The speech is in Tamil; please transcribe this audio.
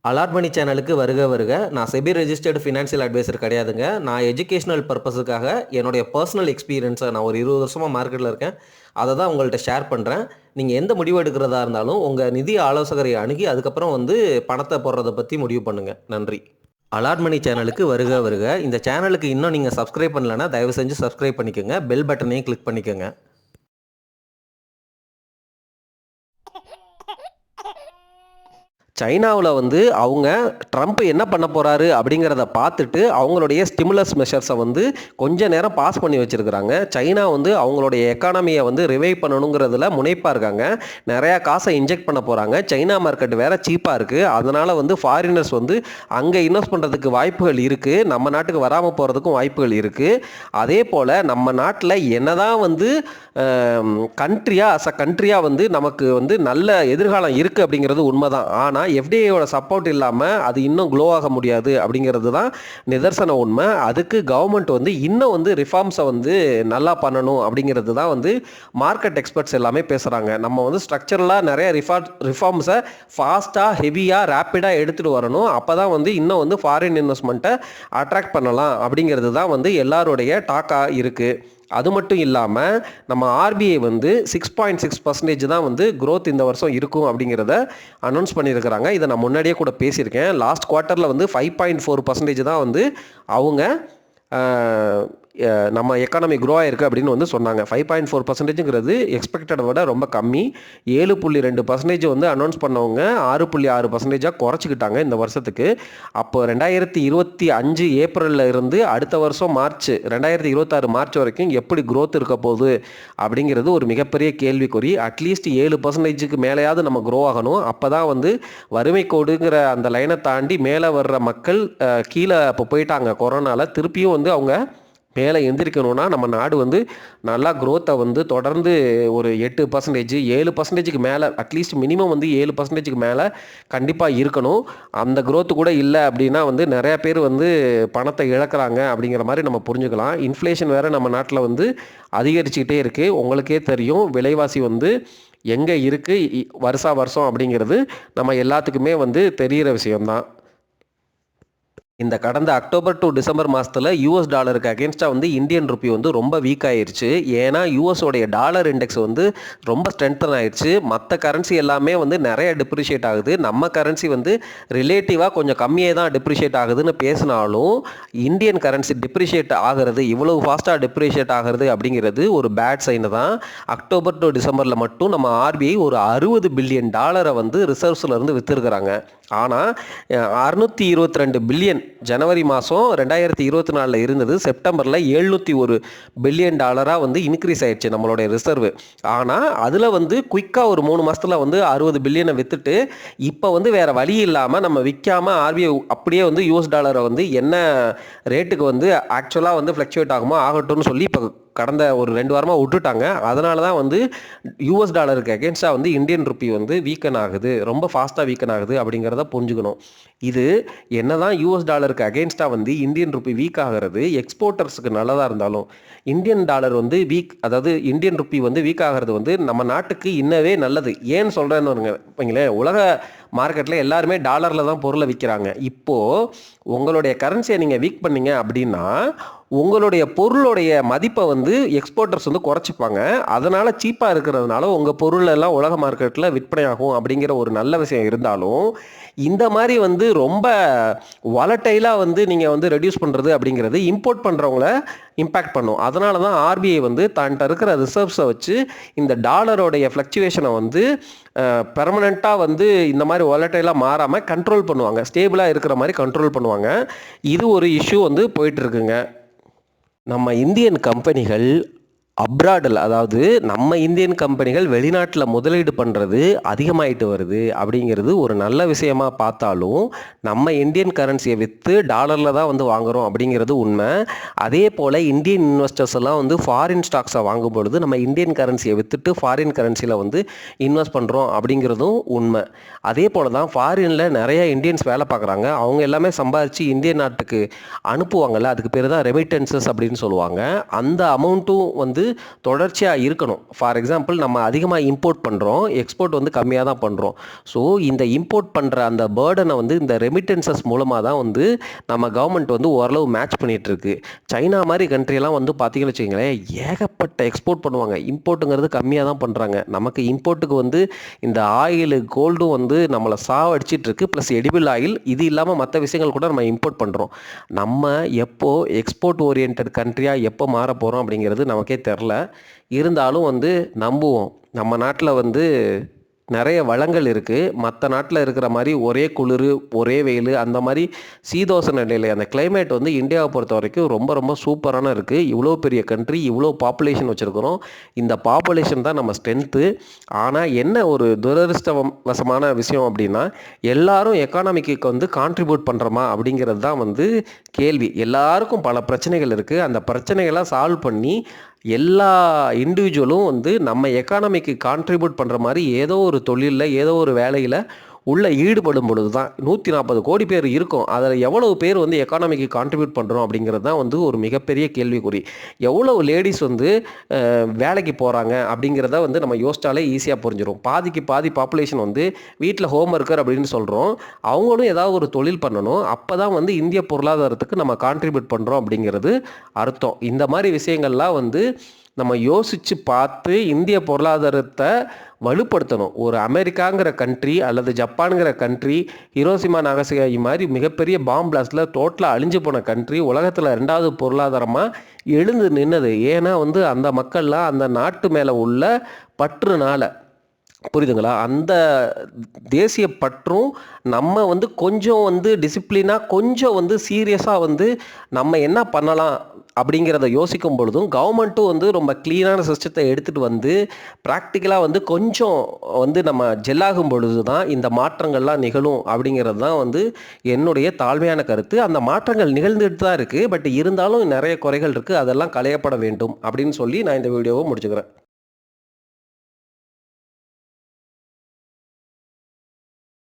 அலாட் மணி சேனலுக்கு வருக வருக. நான் செபி ரெஜிஸ்டர்டு ஃபினான்ஷியல் அட்வைசர் கிடையாதுங்க. நான் எஜுகேஷனல் பர்பஸுக்காக என்னுடைய பர்சனல் எக்ஸ்பீரியன்ஸை நான் ஒரு 20 வருஷமாக மார்க்கெட்டில் இருக்கேன். அதை தான் உங்கள்கிட்ட ஷேர் பண்ணுறேன். நீங்கள் எந்த முடிவு எடுக்கிறதா இருந்தாலும் உங்கள் நிதி ஆலோசகரை அணுகி அதுக்கப்புறம் பணத்தை போடுறதை பற்றி முடிவு பண்ணுங்கள். நன்றி. அலாட் மணி சேனலுக்கு வருக வருக. இந்த சேனலுக்கு இன்னும் நீங்கள் சப்ஸ்கிரைப் பண்ணலைன்னா தயவு செஞ்சு சப்ஸ்கிரைப் பண்ணிக்கோங்க. பெல் பட்டனையும் கிளிக் பண்ணிக்கோங்க. சைனாவில் அவங்க ட்ரம்ப் என்ன பண்ண போகிறாரு அப்படிங்கிறத பார்த்துட்டு அவங்களுடைய ஸ்டிமுலஸ் மெஷர்ஸை கொஞ்ச நேரம் பாஸ் பண்ணி வச்சுருக்கிறாங்க. சைனா அவங்களுடைய எக்கானமியை ரிவைவ் பண்ணணுங்கிறதுல முனைப்பாக இருக்காங்க. நிறையா காசை இன்ஜெக்ட் பண்ண போகிறாங்க. சைனா மார்க்கெட் வேறு சீப்பாக இருக்குது. அதனால் ஃபாரினர்ஸ் அங்கே இன்வெஸ்ட் பண்ணுறதுக்கு வாய்ப்புகள் இருக்குது. நம்ம நாட்டுக்கு வராமல் போகிறதுக்கும் வாய்ப்புகள் இருக்குது. அதே போல் நம்ம நாட்டில் என்னதான் கண்ட்ரியாக நமக்கு நல்ல எதிர்காலம் இருக்குது அப்படிங்கிறது உண்மைதான். ஆனால் எஃப்டிஐயோட சப்போர்ட் இல்லாமல் அது இன்னும் க்ளோ ஆக முடியாது அப்படிங்கிறது தான் நிதர்சன உண்மை. அதுக்கு கவர்மெண்ட் இன்னும் ரிஃபார்ம்ஸை நல்லா பண்ணணும் அப்படிங்கிறது தான் மார்க்கெட் எக்ஸ்பர்ட்ஸ் எல்லாமே பேசுகிறாங்க. நம்ம ஸ்ட்ரக்சரலாக நிறைய ரிஃபார்ம்ஸை ஃபாஸ்ட்டாக ஹெவியாக ரேப்பிடாக எடுத்துகிட்டு வரணும். அப்போ தான் இன்னும் ஃபாரின் இன்வெஸ்ட்மெண்ட்டை அட்ராக்ட் பண்ணலாம் அப்படிங்கிறது தான் எல்லாருடைய டாக்காக இருக்குது. அது மட்டும் இல்லாமல் நம்ம ஆர்பிஐ 6.6% தான் க்ரோத் இந்த வருஷம் இருக்கும் அப்படிங்கிறத அனௌன்ஸ் பண்ணியிருக்கிறாங்க. இதை நான் முன்னாடியே கூட பேசியிருக்கேன். லாஸ்ட் குவார்ட்டரில் 5.4% தான் அவங்க நம்ம எக்கானமி க்ரோ ஆகிருக்கு அப்படின்னு சொன்னாங்க. 5.4%ங்கிறது எக்ஸ்பெக்டடை விட ரொம்ப கம்மி. 7.2% அனௌன்ஸ் பண்ணவங்க 6.6%ஆக குறைச்சிக்கிட்டாங்க இந்த வருஷத்துக்கு. அப்போ 2025 ஏப்ரலில் இருந்து அடுத்த வருஷம் 2026 மார்ச் வரைக்கும் எப்படி க்ரோத் இருக்க போகுது அப்படிங்கிறது ஒரு மிகப்பெரிய கேள்விக்குறி. அட்லீஸ்ட் 7%க்கு மேலேயாவது நம்ம க்ரோ ஆகணும். அப்போ தான் வறுமை கோடுங்கிற அந்த லைனை தாண்டி மேலே வர்ற மக்கள் கீழே இப்போ போயிட்டாங்க கொரோனாவில். திருப்பியும் அவங்க மேலே எந்திரிக்கணும்னா நம்ம நாடு நல்லா க்ரோத்தை தொடர்ந்து ஒரு 8%, 7%க்கு மேலே, அட்லீஸ்ட் மினிமம் 7%க்கு மேலே கண்டிப்பாக இருக்கணும். அந்த க்ரோத்து கூட இல்லை அப்படின்னா நிறையா பேர் பணத்தை இழக்கிறாங்க அப்படிங்கிற மாதிரி நம்ம புரிஞ்சுக்கலாம். இன்ஃப்ளேஷன் வேறு நம்ம நாட்டில் அதிகரிச்சுக்கிட்டே இருக்குது. உங்களுக்கே தெரியும் விலைவாசி எங்கே இருக்குது வருஷம் அப்படிங்கிறது நம்ம எல்லாத்துக்குமே தெரிகிற விஷயம்தான். இந்த கடந்த அக்டோபர் டு டிசம்பர் மாதத்தில் யூஎஸ் டாலருக்கு அகேன்ஸ்டாக இந்தியன் ருப்பி ரொம்ப வீக் ஆயிடுச்சு. ஏன்னா யூஎஸோடைய டாலர் இண்டெக்ஸ் ரொம்ப ஸ்ட்ரென்தன் ஆயிடுச்சு. மற்ற கரன்சி எல்லாமே நிறைய டிப்ரிஷியேட் ஆகுது. நம்ம கரன்சி ரிலேட்டிவாக கொஞ்சம் கம்மியாக தான் டிப்ரிஷியேட் ஆகுதுன்னு பேசினாலும் இந்தியன் கரன்சி டிப்ரிஷியேட் ஆகிறது, இவ்வளவு ஃபாஸ்ட்டாக டிப்ரிஷியேட் ஆகிறது அப்படிங்கிறது ஒரு பேட் சைன் தான். அக்டோபர் டு டிசம்பரில் மட்டும் நம்ம ஆர்பிஐ ஒரு $60 பில்லியன் ரிசர்வ்ஸ்லேருந்து விற்றுருக்குறாங்க. ஆனால் 622 பில்லியன் ஜனவரி மாதம் 2024 இருந்தது. செப்டம்பரில் $701 பில்லியன் இன்க்ரீஸ் ஆயிடுச்சு நம்மளுடைய ரிசர்வ். ஆனால் அதில் குயிக்காக ஒரு 3 மாதத்தில் 60 பில்லியனை விற்றுட்டு இப்போ வேறு வழி இல்லாமல் நம்ம விற்காமல் ஆர்பிஐ அப்படியே யூஎஸ் டாலரை என்ன ரேட்டுக்கு ஆக்சுவலாக ஃப்ளக்சுவேட் ஆகுமோ ஆகட்டும்னு சொல்லி இப்போ கடந்த ஒரு 2 வாரமாக விட்டுட்டாங்க. அதனால தான் யூஎஸ் டாலருக்கு அகேன்ஸ்டாக இந்தியன் ருப்பி வீக்கன் ஆகுது, ரொம்ப ஃபாஸ்ட்டாக வீக்கன் ஆகுது அப்படிங்கிறத புரிஞ்சுக்கணும். இது என்ன தான் யூஎஸ் டாலருக்கு அகேன்ஸ்டாக இந்தியன் ருப்பி வீக் ஆகிறது எக்ஸ்போர்ட்டர்ஸுக்கு நல்லதாக இருந்தாலும், இந்தியன் டாலர் வீக், அதாவது இந்தியன் ருப்பி வீக் ஆகிறது நம்ம நாட்டுக்கு இன்னவே நல்லது. ஏன்னு சொல்கிறேன்னு வைங்களேன், உலக மார்க்கெட்டில் எல்லாருமே டாலரில் தான் பொருளை விற்கிறாங்க. இப்போது உங்களுடைய கரன்சியை நீங்கள் வீக் பண்ணீங்க அப்படின்னா உங்களுடைய பொருளுடைய மதிப்பை எக்ஸ்போர்ட்டர்ஸ் குறைச்சிப்பாங்க. அதனால் சீப்பாக இருக்கிறதுனால உங்கள் பொருள் எல்லாம் உலக மார்க்கெட்டில் விற்பனையாகும் அப்படிங்கிற ஒரு நல்ல விஷயம் இருந்தாலும், இந்த மாதிரி ரொம்ப வாலட்டைலாக நீங்கள் ரெடியூஸ் பண்ணுறது அப்படிங்கிறது இம்போர்ட் பண்ணுறவங்கள இம்பேக்ட் பண்ணும். அதனால தான் ஆர்பிஐ தான்கிட்ட இருக்கிற ரிசர்வ்ஸை வச்சு இந்த டாலரோடைய ஃப்ளக்சுவேஷனை பெர்மனெண்ட்டாக இந்த மாதிரி வாலட்டைலாக மாறாமல் கண்ட்ரோல் பண்ணுவாங்க, ஸ்டேபிளாக இருக்கிற மாதிரி கண்ட்ரோல் பண்ணுவாங்க. இது ஒரு இஷ்யூ போயிட்டுருக்குங்க. நம்ம இந்தியன் கம்பெனிகள் அப்ராடில், அதாவது நம்ம இந்தியன் கம்பெனிகள் வெளிநாட்டில் முதலீடு பண்ணுறது அதிகமாகிட்டு வருது அப்படிங்கிறது ஒரு நல்ல விஷயமாக பார்த்தாலும், நம்ம இந்தியன் கரன்சியை விற்று டாலரில் தான் வாங்குகிறோம் அப்படிங்கிறது உண்மை. அதே போல் இந்தியன் இன்வெஸ்டர்ஸ் எல்லாம் ஃபாரின் ஸ்டாக்ஸை வாங்கும் பொழுது நம்ம இந்தியன் கரன்சியை விற்றுட்டு ஃபாரின் கரன்சியில் இன்வெஸ்ட் பண்ணுறோம் அப்படிங்கிறதும் உண்மை. அதே போல் தான் ஃபாரினில் நிறைய இந்தியன்ஸ் வேலை பார்க்குறாங்க. அவங்க எல்லாமே சம்பாதிச்சு இந்திய நாட்டுக்கு அனுப்புவாங்கள்ல, அதுக்கு பேர் தான் ரெமிட்டன்சஸ் அப்படின்னு சொல்லுவாங்க. அந்த அமௌண்ட்டும் தொடர்ச்சியாக இருக்கணும். ஃபார் எக்ஸாம்பிள் நம்ம அதிகமாக இம்போர்ட் பண்ணுறோம், எக்ஸ்போர்ட் வந்து கம்மியாக தான் பண்ணுறோம். ஸோ இந்த இம்போர்ட் பண்ணுற அந்த பேர்டனை வந்து இந்த ரெமிட்டன்சஸ் மூலமாக தான் வந்து நம்ம கவர்மெண்ட் வந்து ஓரளவு மேட்ச் பண்ணிகிட்டு இருக்கு. சைனா மாதிரி கண்ட்ரியெல்லாம் வந்து பார்த்தீங்கன்னு வச்சுக்கோங்களேன், ஏகப்பட்ட எக்ஸ்போர்ட் பண்ணுவாங்க, இம்போர்ட்டுங்கிறது கம்மியாக தான் பண்ணுறாங்க. நமக்கு இம்போர்ட்டுக்கு வந்து இந்த ஆயில் கோல்டும் வந்து நம்மளை சாவடிச்சிட்டு இருக்கு, ப்ளஸ் எடிபிள் ஆயில். இது இல்லாமல் மற்ற விஷயங்கள் கூட நம்ம இம்போர்ட் பண்ணுறோம். நம்ம எப்போ எக்ஸ்போர்ட் ஓரியன்ட் கண்ட்ரியாக எப்போ மாற போகிறோம் அப்படிங்கிறது நமக்கே தெரில. இருந்தாலும் வந்து நம்புவோம். நம்ம நாட்டில் வந்து நிறைய வளங்கள் இருக்குது. மற்ற நாட்டில் இருக்கிற மாதிரி ஒரே குளிர், ஒரே வெயில், அந்த மாதிரி சீதோஷ நிலையில் அந்த கிளைமேட் வந்து இந்தியாவை பொறுத்த வரைக்கும் ரொம்ப ரொம்ப சூப்பரான இருக்குது. இவ்வளோ பெரிய கண்ட்ரி, இவ்வளோ பாப்புலேஷன் வச்சுருக்கிறோம். இந்த பாப்புலேஷன் தான் நம்ம ஸ்ட்ரென்த்து. ஆனால் என்ன ஒரு துரதிர்ஷ்டவசமான விஷயம் அப்படின்னா, எல்லாரும் எக்கானமிக்கு வந்து கான்ட்ரிபியூட் பண்ணுறோமா அப்படிங்கிறது தான் வந்து கேள்வி. எல்லாருக்கும் பல பிரச்சனைகள் இருக்குது. அந்த பிரச்சனைகள்லாம் சால்வ் பண்ணி எல்லா இண்டிவிஜுவலும் வந்து நம்ம எக்கானமிக்கு கான்ட்ரிபியூட் பண்ணுற மாதிரி ஏதோ ஒரு தொழிலில், ஏதோ ஒரு வேலையில் உள்ள ஈடுபடும் பொழுது தான் 140 கோடி பேர் இருக்கும். அதில் எவ்வளவு பேர் வந்து எக்கானமிக்கு கான்ட்ரிபியூட் பண்ணுறோம் அப்படிங்கிறது தான் வந்து ஒரு மிகப்பெரிய கேள்விக்குறி. எவ்வளவு லேடிஸ் வந்து வேலைக்கு போகிறாங்க அப்படிங்கிறத வந்து நம்ம யோசிச்சாலே ஈஸியாக புரிஞ்சிடும். பாதிக்கு பாதி பாப்புலேஷன் வந்து வீட்டில் ஹோம் ஒர்க்கர் அப்படின்னு சொல்கிறோம். அவங்களும் ஏதாவது ஒரு தொழில் பண்ணணும். அப்போ தான் வந்து இந்திய பொருளாதாரத்துக்கு நம்ம கான்ட்ரிபியூட் பண்ணுறோம் அப்படிங்கிறது அர்த்தம். இந்த மாதிரி விஷயங்கள்லாம் வந்து நம்ம யோசித்து பார்த்து இந்திய பொருளாதாரத்தை வலுப்படுத்தணும். ஒரு அமெரிக்காங்கிற கண்ட்ரி அல்லது ஜப்பானுங்கிற கண்ட்ரி ஹிரோஷிமா நாகசாகி மாதிரி மிகப்பெரிய பாம் பிளாஸ்டில் டோட்டலாக அழிஞ்சு போன கண்ட்ரி உலகத்தில் 2வது பொருளாதாரமாக எழுந்து நின்னது. ஏன்னா வந்து அந்த மக்கள்லாம் அந்த நாட்டு மேலே உள்ள பற்றுனால, புரியுதுங்களா? அந்த தேசிய பற்றும் நம்ம வந்து கொஞ்சம் வந்து டிசிப்ளினாக, கொஞ்சம் வந்து சீரியஸாக வந்து நம்ம என்ன பண்ணலாம் அப்படிங்கிறத யோசிக்கும் பொழுதும், கவர்மெண்ட்டும் வந்து ரொம்ப க்ளீனான சிஸ்டத்தை எடுத்துகிட்டு வந்து ப்ராக்டிக்கலாக வந்து கொஞ்சம் வந்து நம்ம ஜெல்லாகும் பொழுது தான் இந்த மாற்றங்கள்லாம் நிகழும் அப்படிங்கிறது தான் வந்து என்னுடைய தாழ்மையான கருத்து. அந்த மாற்றங்கள் நிகழ்ந்துட்டு தான் இருக்குது. பட் இருந்தாலும் நிறைய குறைகள் இருக்குது. அதெல்லாம் களையப்பட வேண்டும் அப்படின்னு சொல்லி நான் இந்த வீடியோவை முடிச்சுக்கிறேன்.